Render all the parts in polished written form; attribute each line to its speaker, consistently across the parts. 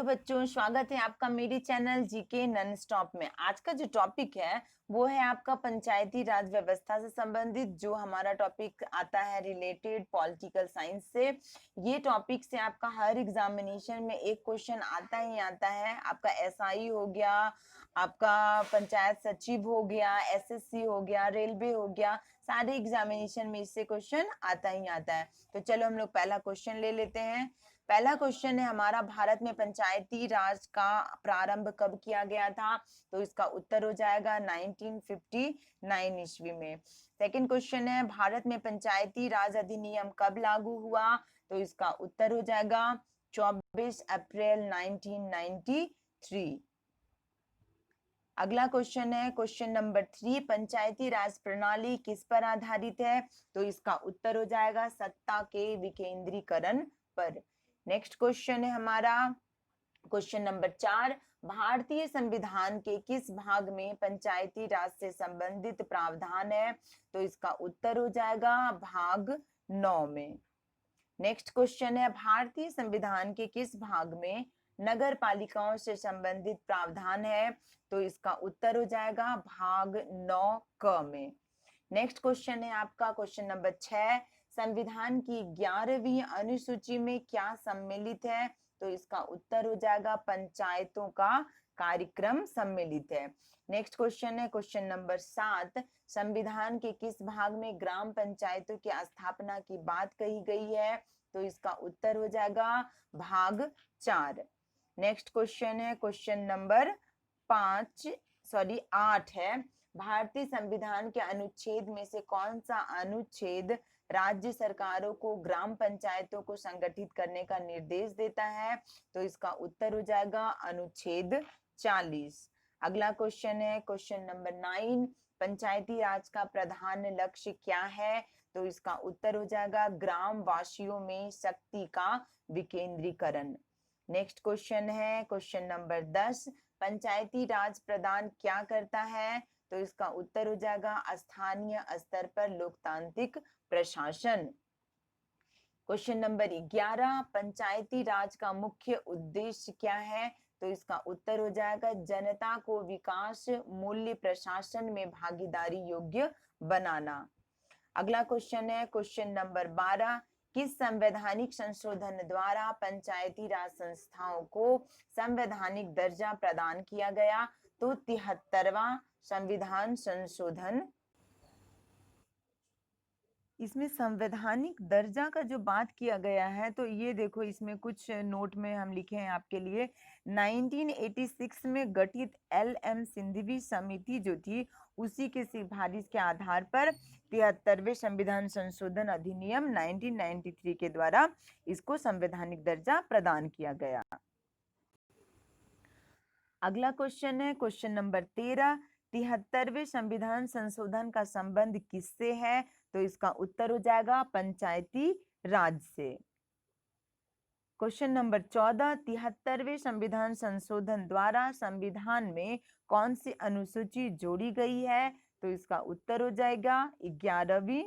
Speaker 1: बच्चों, स्वागत है आपका मेरे चैनल जीके नॉन स्टॉप में। आज का जो टॉपिक है वो है आपका पंचायती राज व्यवस्था से संबंधित। जो हमारा टॉपिक आता है रिलेटेड पॉलिटिकल साइंस से। ये टॉपिक से आपका हर एग्जामिनेशन में एक क्वेश्चन आता ही आता है। आपका एसआई हो गया, आपका पंचायत सचिव हो गया, एसएससी हो गया, रेलवे हो गया, सारे एग्जामिनेशन में इससे क्वेश्चन आता ही आता है। तो चलो हम लोग पहला क्वेश्चन ले लेते हैं। पहला क्वेश्चन है हमारा, भारत में पंचायती राज का प्रारंभ कब किया गया था? तो इसका उत्तर हो जाएगा 1959 ईस्वी में। सेकंड क्वेश्चन है, भारत में पंचायती राज अधिनियम कब लागू हुआ? तो इसका उत्तर हो जाएगा 24 अप्रैल 1993। अगला क्वेश्चन है क्वेश्चन नंबर 3, पंचायती राज प्रणाली किस पर आधारित है? तो इसका उत्तर हो जाएगा सत्ता के विकेंद्रीकरण पर। नेक्स्ट क्वेश्चन है हमारा क्वेश्चन नंबर 4, भारतीय संविधान के किस भाग में पंचायती राज से संबंधित प्रावधान है? तो इसका उत्तर हो जाएगा भाग 9 में। नेक्स्ट क्वेश्चन है, भारतीय संविधान के किस भाग में नगर पालिकाओं से संबंधित प्रावधान है? तो इसका उत्तर हो जाएगा भाग 9 क में। नेक्स्ट क्वेश्चन है आपका क्वेश्चन नंबर 6, संविधान की 11वीं अनुसूची में क्या सम्मिलित है? तो इसका उत्तर हो जाएगा पंचायतों का कार्यक्रम सम्मिलित है। नेक्स्ट क्वेश्चन है क्वेश्चन नंबर 7, संविधान के किस भाग में ग्राम पंचायतों की स्थापना की बात कही गई है? तो इसका उत्तर हो जाएगा भाग 4। नेक्स्ट क्वेश्चन है क्वेश्चन नंबर 8 है, भारतीय संविधान के अनुच्छेद में से कौन सा अनुच्छेद राज्य सरकारों को ग्राम पंचायतों को संगठित करने का निर्देश देता है? तो इसका उत्तर हो जाएगा अनुच्छेद 40। अगला क्वेश्चन है क्वेश्चन नंबर 9, पंचायती राज का प्रधान लक्ष्य क्या है? तो इसका उत्तर हो जाएगा ग्राम वासियों में शक्ति का विकेंद्रीकरण। नेक्स्ट क्वेश्चन है क्वेश्चन नंबर 10, पंचायती राज प्रदान क्या करता है? तो इसका उत्तर हो जाएगा स्थानीय स्तर पर लोकतांत्रिक प्रशासन। क्वेश्चन नंबर 11, पंचायती राज का मुख्य उद्देश्य क्या है? तो इसका उत्तर हो जाएगा जनता को विकास मूल्य प्रशासन में भागीदारी योग्य बनाना। अगला क्वेश्चन है क्वेश्चन नंबर 12, किस संवैधानिक संशोधन द्वारा पंचायती राज संस्थाओं को संवैधानिक दर्जा प्रदान किया गया? तो 73वां संविधान संशोधन। इसमें संवैधानिक दर्जा का जो बात किया गया है, तो ये देखो इसमें कुछ नोट में हम लिखे हैं आपके लिए। 1986 में गठित LM सिंघवी समिति जो थी, उसी के सिफारिश के आधार पर 73वें संविधान संशोधन अधिनियम 1993 के द्वारा इसको संवैधानिक दर्जा प्रदान किया गया। अगला क्वेश्चन है क्वेश्चन नंबर 13, 73वें संविधान संशोधन का संबंध किससे है? तो इसका उत्तर हो जाएगा पंचायती राज से। क्वेश्चन नंबर 14, 73वें संविधान संशोधन द्वारा संविधान में कौन सी अनुसूची जोड़ी गई है? तो इसका उत्तर हो जाएगा 11वीं।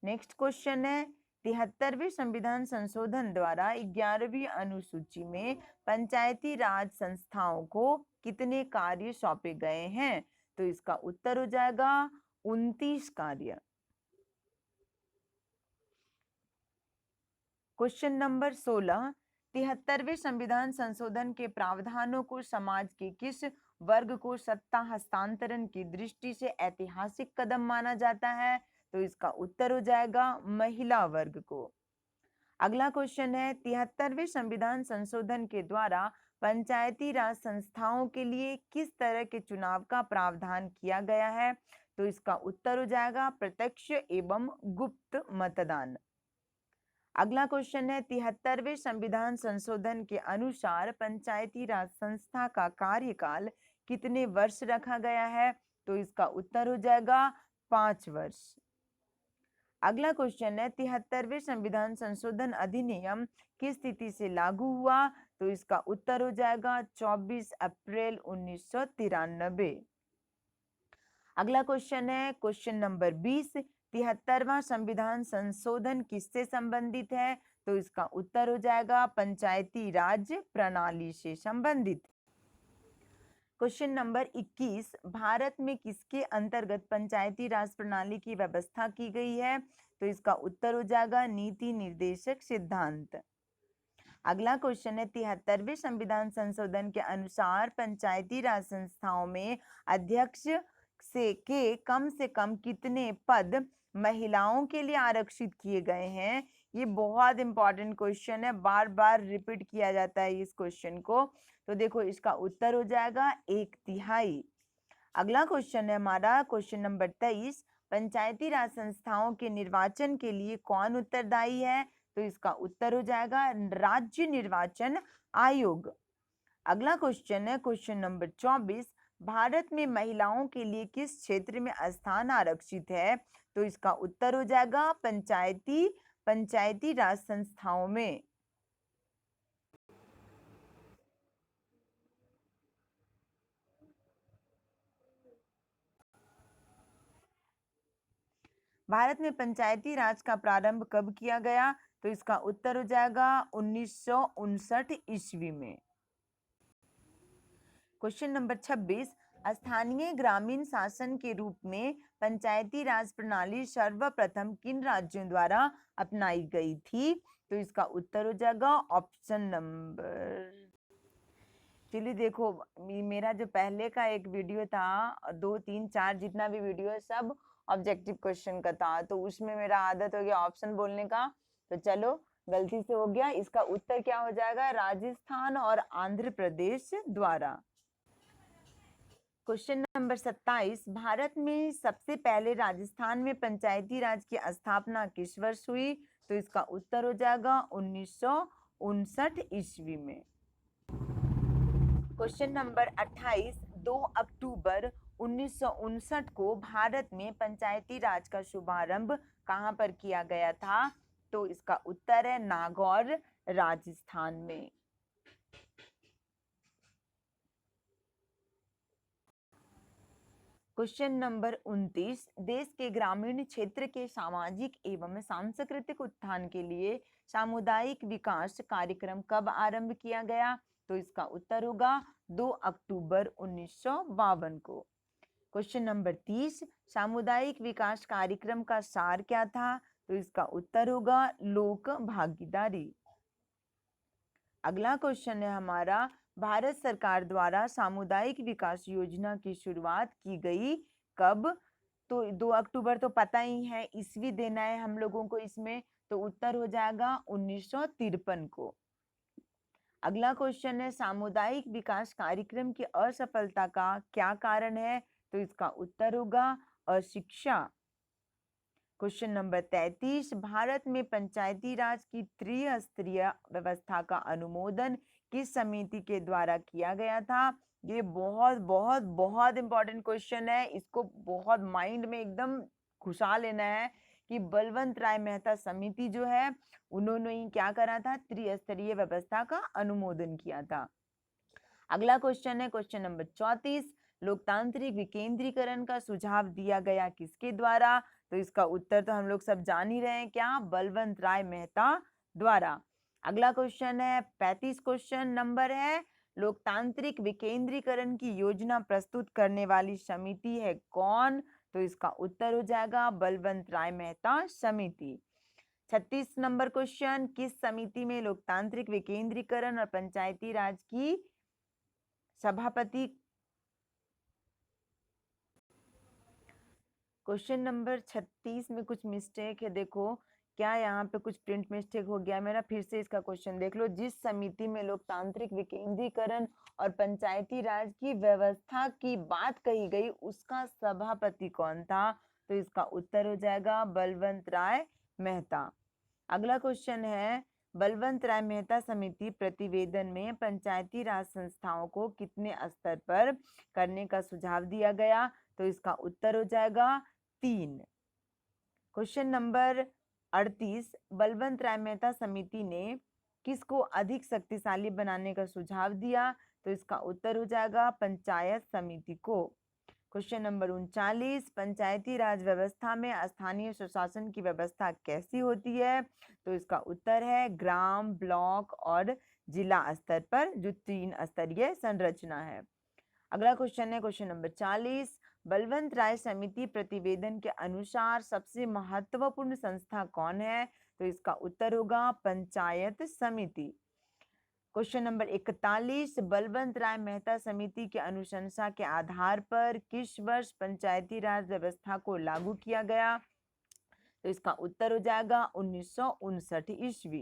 Speaker 1: नेक्स्ट क्वेश्चन है, 73वें संविधान संशोधन द्वारा 11वीं अनुसूची में पंचायती राज संस्थाओं को कितने कार्य सौंपे गए हैं? तो इसका उत्तर हो जाएगा 29 कार्य। क्वेश्चन नंबर 16, 73वें संविधान संशोधन के प्रावधानों को समाज के किस वर्ग को सत्ता हस्तांतरण की दृष्टि से ऐतिहासिक कदम माना जाता है? तो इसका उत्तर हो जाएगा महिला वर्ग को। अगला क्वेश्चन है, 73वें संविधान संशोधन के द्वारा पंचायती राज संस्थाओं के लिए किस तरह के चुनाव का प्रावधान किया गया है? तो इसका उत्तर हो जाएगा प्रत्यक्ष एवं गुप्त मतदान। अगला क्वेश्चन है, 73वें संविधान संशोधन के अनुसार पंचायती राज संस्था का कार्यकाल कितने वर्ष रखा गया है? तो इसका उत्तर हो जाएगा 5 वर्ष। अगला क्वेश्चन है, 73वें संविधान संशोधन अधिनियम किस तिथि से लागू हुआ? तो इसका उत्तर हो जाएगा 24 अप्रैल 1993। अगला क्वेश्चन है क्वेश्चन नंबर 20, 73वां संविधान संशोधन किससे संबंधित है? तो इसका उत्तर हो जाएगा पंचायती राज प्रणाली से संबंधित। क्वेश्चन नंबर 21, भारत में किसके अंतर्गत पंचायती राज प्रणाली की व्यवस्था की गई है? तो इसका उत्तर हो जाएगा नीति निर्देशक सिद्धांत। अगला क्वेश्चन है 73वें संविधान संशोधन के अनुसार पंचायती राज संस्थाओं में अध्यक्ष के कम से कम कितने पद महिलाओं के लिए आरक्षित किए गए हैं? ये बहुत इंपॉर्टेंट क्वेश्चन है, बार बार रिपीट किया जाता है इस क्वेश्चन को। तो देखो इसका उत्तर हो जाएगा 1/3। अगला क्वेश्चन है हमारा क्वेश्चन नंबर 23, पंचायती राज संस्थाओं के निर्वाचन के लिए कौन उत्तरदायी है? तो इसका उत्तर हो जाएगा राज्य निर्वाचन आयोग। अगला क्वेश्चन है क्वेश्चन नंबर 24, भारत में महिलाओं के लिए किस क्षेत्र में स्थान आरक्षित है? तो इसका उत्तर हो जाएगा पंचायती राज संस्थाओं में। भारत में पंचायती राज का प्रारंभ कब किया गया? तो इसका उत्तर हो जाएगा 1959 ईस्वी में। क्वेश्चन नंबर 26, स्थानीय ग्रामीण शासन के रूप में पंचायती राज प्रणाली सर्वप्रथम किन राज्यों द्वारा अपनाई गई थी? तो इसका उत्तर हो जाएगा ऑप्शन नंबर। चलिए देखो, मेरा जो पहले का एक वीडियो था 2, 3, 4 जितना भी वीडियो है सब ऑब्जेक्टिव क्वेश्चन का था, तो उसमें मेरा आदत हो गया ऑप्शन बोलने का, तो चलो गलती से हो गया। इसका उत्तर क्या हो जाएगा? राजस्थान और आंध्र प्रदेश द्वारा। क्वेश्चन नंबर 27, भारत में सबसे पहले राजस्थान में पंचायती राज की स्थापना किस वर्ष हुई? तो इसका उत्तर हो जाएगा 1959 ईस्वी में। क्वेश्चन नंबर 28, 2 अक्टूबर 1959 को भारत में पंचायती राज का शुभारंभ कहां पर किया गया था? तो इसका उत्तर है नागौर, राजस्थान में। क्वेश्चन नंबर 29, देश के ग्रामीण क्षेत्र के सामाजिक एवं सांस्कृतिक उत्थान के लिए सामुदायिक विकास कार्यक्रम कब आरंभ किया गया? तो इसका उत्तर होगा 2 अक्टूबर 1952 को। क्वेश्चन नंबर 30, सामुदायिक विकास कार्यक्रम का सार क्या था? तो इसका उत्तर होगा लोक भागीदारी। अगला क्वेश्चन है हमारा, भारत सरकार द्वारा सामुदायिक विकास योजना की शुरुआत की गई कब? तो 2 अक्टूबर तो पता ही है, ईस्वी देना है हम लोगों को इसमें, तो उत्तर हो जाएगा 1953 को। अगला क्वेश्चन है, सामुदायिक विकास कार्यक्रम की असफलता का क्या कारण है? तो इसका उत्तर होगा अशिक्षा। क्वेश्चन नंबर 33, भारत में पंचायती राज की त्रिस्तरीय व्यवस्था का अनुमोदन किस समिति के द्वारा किया गया था? ये बहुत बहुत बहुत इंपॉर्टेंट क्वेश्चन है, इसको बहुत माइंड में एकदम घुसा लेना है कि बलवंत राय मेहता समिति जो है उन्होंने ही क्या करा था? त्रिस्तरीय व्यवस्था का अनुमोदन किया था। अगला क्वेश्चन है क्वेश्चन नंबर 34, लोकतांत्रिक विकेंद्रीकरण का सुझाव दिया गया किसके द्वारा? तो इसका उत्तर तो हम लोग सब जान ही रहे हैं, क्या? बलवंत राय मेहता द्वारा। अगला क्वेश्चन है 35 क्वेश्चन नंबर है, लोकतांत्रिक विकेंद्रीकरण की योजना प्रस्तुत करने वाली समिति है कौन? तो इसका उत्तर हो जाएगा बलवंत राय मेहता समिति। 36 नंबर क्वेश्चन, किस समिति में लोकतांत्रिक विकेंद्रीकरण और पंचायती राज की सभापति? क्वेश्चन नंबर 36 में कुछ मिस्टेक है, देखो क्या यहाँ पे कुछ प्रिंट मिस्टेक हो गया मेरा, फिर से इसका क्वेश्चन देख लो। जिस समिति में लोकतांत्रिक विकेंद्रीकरण और पंचायती राज की व्यवस्था की बात कही गई उसका सभापति कौन था? तो इसका उत्तर हो जाएगा बलवंत राय मेहता। अगला क्वेश्चन है, बलवंत राय मेहता समिति प्रतिवेदन में पंचायती राज संस्थाओं को कितने स्तर पर करने का सुझाव दिया गया? तो इसका उत्तर हो जाएगा 3। क्वेश्चन नंबर 38, बलवंत राय मेहता समिति ने किसको अधिक शक्तिशाली बनाने का सुझाव दिया? तो इसका उत्तर हो जाएगा पंचायत समिति को। क्वेश्चन नंबर 39, पंचायती राज व्यवस्था में स्थानीय स्वशासन की व्यवस्था कैसी होती है? तो इसका उत्तर है ग्राम, ब्लॉक और जिला स्तर पर, जो 3 स्तरीय संरचना है। अगला क्वेश्चन है क्वेश्चन नंबर 40, बलवंत राय समिति प्रतिवेदन के अनुसार सबसे महत्वपूर्ण संस्था कौन है? तो इसका उत्तर होगा पंचायत समिति। क्वेश्चन नंबर 41, बलवंत राय मेहता समिति की अनुशंसा के आधार पर किस वर्ष पंचायती राज व्यवस्था को लागू किया गया? तो इसका उत्तर हो जाएगा 1959 ईस्वी।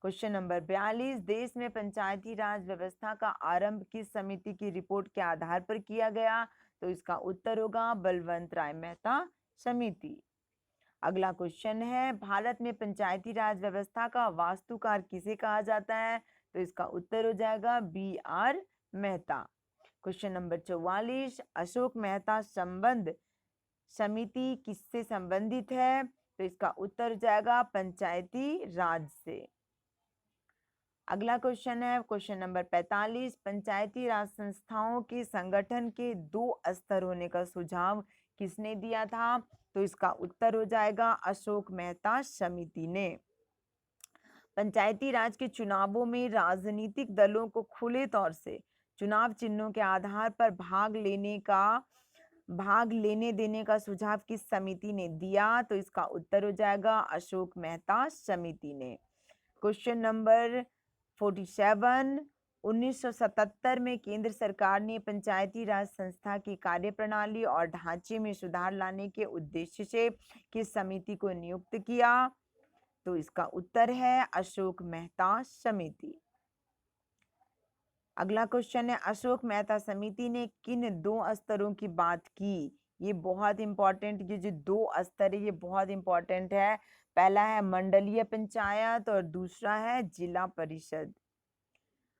Speaker 1: क्वेश्चन नंबर 42, देश में पंचायती राज व्यवस्था का आरंभ किस समिति की रिपोर्ट के आधार पर किया गया? तो इसका उत्तर होगा बलवंत राय मेहता समिति। अगला क्वेश्चन है, भारत में पंचायती राज व्यवस्था का वास्तुकार किसे कहा जाता है? तो इसका उत्तर हो जाएगा B.R. Mehta. Question number 44, Ashok Mehta संबंध समिति किससे संबंधित है? तो इसका उत्तर हो जाएगा पंचायती राज से। अगला क्वेश्चन है क्वेश्चन नंबर 45, पंचायती राज संस्थाओं के संगठन के 2 स्तर होने का सुझाव किसने दिया था? तो इसका उत्तर हो जाएगा अशोक मेहता समिति ने। पंचायती राज के चुनावों में राजनीतिक दलों को खुले तौर से चुनाव चिन्हों के आधार पर भाग लेने देने का सुझाव किस समिति ने दिया? तो इसका उत्तर हो जाएगा अशोक मेहता समिति ने। क्वेश्चन नंबर 47, 1977 में केंद्र सरकार ने पंचायती राज संस्था की कार्यप्रणाली और ढांचे में सुधार लाने के उद्देश्य से किस समिति को नियुक्त किया? तो इसका उत्तर है अशोक मेहता समिति। अगला क्वेश्चन है, अशोक मेहता समिति ने किन 2 स्तरों की बात की? ये बहुत इंपॉर्टेंट, ये जो 2 स्तर है ये बहुत इंपॉर्टेंट है। पहला है मंडलीय पंचायत और दूसरा है जिला परिषद।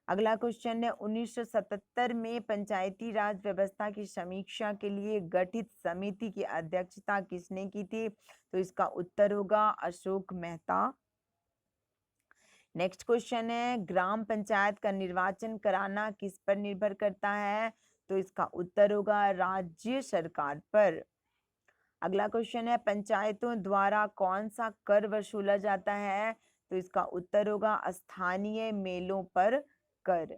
Speaker 1: अगला क्वेश्चन है, 1977 में पंचायती राज व्यवस्था की समीक्षा के लिए गठित समिति की अध्यक्षता किसने की थी? तो इसका उत्तर होगा अशोक मेहता। नेक्स्ट क्वेश्चन है, ग्राम पंचायत का निर्वाचन कराना किस पर निर्भर करता है? तो इसका उत्तर होगा राज्य सरकार पर। अगला क्वेश्चन है, पंचायतों द्वारा कौन सा कर वसूला जाता है? तो इसका उत्तर होगा स्थानीय मेलों पर कर।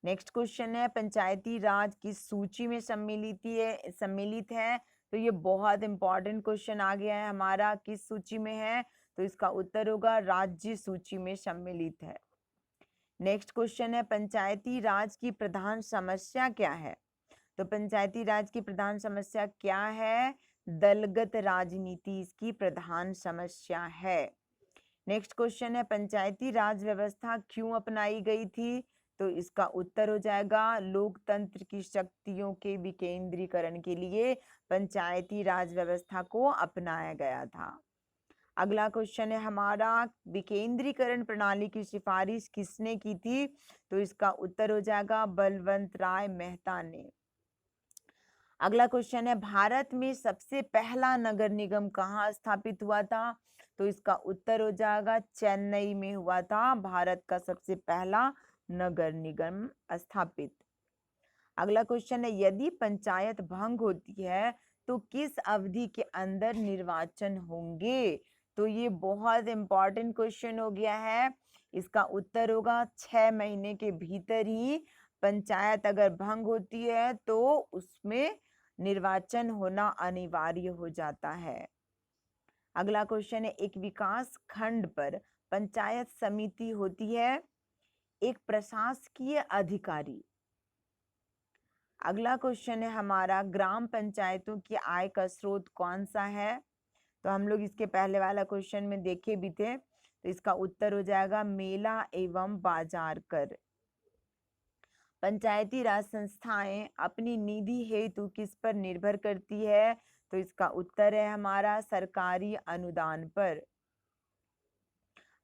Speaker 1: नेक्स्ट क्वेश्चन है, पंचायती राज किस सूची में सम्मिलित है? तो ये बहुत इंपॉर्टेंट क्वेश्चन आ गया है हमारा, किस सूची में है? तो इसका उत्तर होगा राज्य सूची में सम्मिलित है। नेक्स्ट क्वेश्चन है, पंचायती राज की प्रधान समस्या क्या है? तो पंचायती राज की प्रधान समस्या क्या है? दलगत राजनीति इसकी प्रधान समस्या है। नेक्स्ट क्वेश्चन है, पंचायती राज व्यवस्था क्यों अपनाई गई थी? तो इसका उत्तर हो जाएगा लोकतंत्र की शक्तियों के विकेंद्रीकरण के लिए पंचायती राज व्यवस्था को अपनाया गया था। अगला क्वेश्चन है हमारा, विकेंद्रीकरण प्रणाली की सिफारिश किसने की थी? तो इसका उत्तर हो जाएगा बलवंत राय मेहता ने। अगला क्वेश्चन है, भारत में सबसे पहला नगर निगम कहाँ स्थापित हुआ था? तो इसका उत्तर हो जाएगा चेन्नई में हुआ था भारत का सबसे पहला नगर निगम स्थापित। अगला क्वेश्चन है, यदि पंचायत भंग होती है तो किस अवधि के अंदर निर्वाचन होंगे? तो ये बहुत इंपॉर्टेंट क्वेश्चन हो गया है। इसका उत्तर होगा 6 महीने के भीतर ही पंचायत अगर भंग होती है तो उसमें निर्वाचन होना अनिवार्य हो जाता है। अगला क्वेश्चन है, एक विकास खंड पर पंचायत समिति होती है एक प्रशासकीय अधिकारी। अगला क्वेश्चन है हमारा, ग्राम पंचायतों की आय का स्रोत कौन सा है? तो हम लोग इसके पहले वाला क्वेश्चन में देखे भी थे, तो इसका उत्तर हो जाएगा मेला एवं बाजार कर। पंचायती राज संस्थाएं अपनी निधि हेतु किस पर निर्भर करती है? तो इसका उत्तर है हमारा सरकारी अनुदान पर।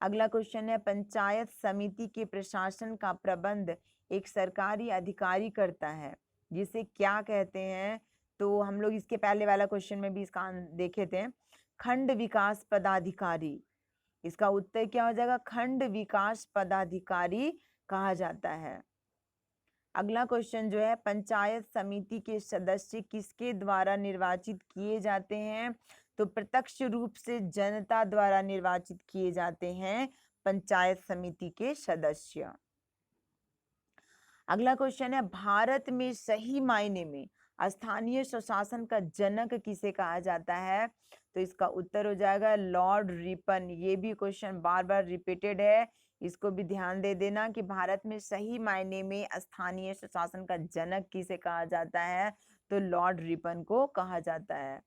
Speaker 1: अगला क्वेश्चन है, पंचायत समिति के प्रशासन का प्रबंध एक सरकारी अधिकारी करता है जिसे क्या कहते हैं? तो हम लोग इसके पहले वाला क्वेश्चन में भी इसका देखे थे, खंड विकास पदाधिकारी। इसका उत्तर क्या हो जाएगा? खंड विकास पदाधिकारी कहा जाता है। अगला क्वेश्चन जो है, पंचायत समिति के सदस्य किसके द्वारा निर्वाचित किए जाते हैं? तो प्रत्यक्ष रूप से जनता द्वारा निर्वाचित किए जाते हैं पंचायत समिति के सदस्य। अगला क्वेश्चन है, भारत में सही मायने में स्थानीय स्वशासन का जनक किसे कहा जाता है? तो इसका उत्तर हो जाएगा लॉर्ड रिपन। ये भी क्वेश्चन बार बार रिपीटेड है, इसको भी ध्यान दे देना कि भारत में सही मायने में स्थानीय स्वशासन का जनक किसे कहा जाता है? तो लॉर्ड रिपन को कहा जाता है।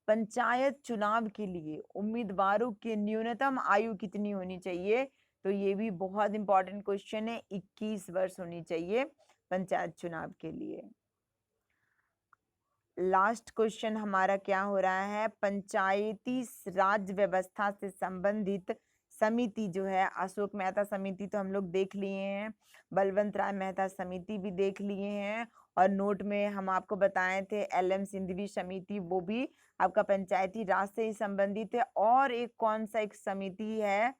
Speaker 1: पंचायत चुनाव के लिए उम्मीदवारों की न्यूनतम आयु कितनी होनी चाहिए? तो ये भी बहुत इंपॉर्टेंट क्वेश्चन है, 21 वर्ष होनी चाहिए पंचायत चुनाव के लिए। लास्ट क्वेश्चन हमारा क्या हो रहा है, पंचायती राज व्यवस्था से संबंधित समिति जो है, अशोक मेहता समिति तो हम लोग देख लिए हैं, बलवंत राय मेहता समिति भी देख लिए हैं, और नोट में हम आपको बताए थे एल.एम. सिंघवी समिति, वो भी आपका पंचायती राज से ही संबंधित है। और एक कौन सा एक समिति है,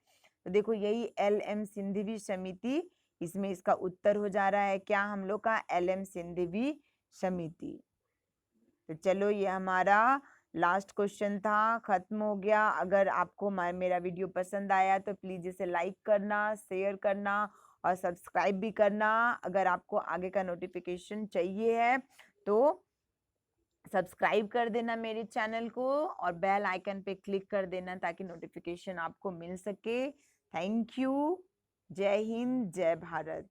Speaker 1: तो देखो यही एल.एम. सिंघवी समिति, इसमें इसका उत्तर हो जा रहा है क्या हम लोग का, एल.एम. सिंघवी समिति। तो चलो ये हमारा लास्ट क्वेश्चन था, खत्म हो गया। अगर आपको मेरा वीडियो पसंद आया तो प्लीज इसे लाइक करना, शेयर करना और सब्सक्राइब भी करना। अगर आपको आगे का नोटिफिकेशन चाहिए है तो सब्सक्राइब कर देना मेरे चैनल को और बेल आइकन पे क्लिक कर देना ताकि नोटिफिकेशन आपको मिल सके। Thank you. जय हिंद, जय भारत।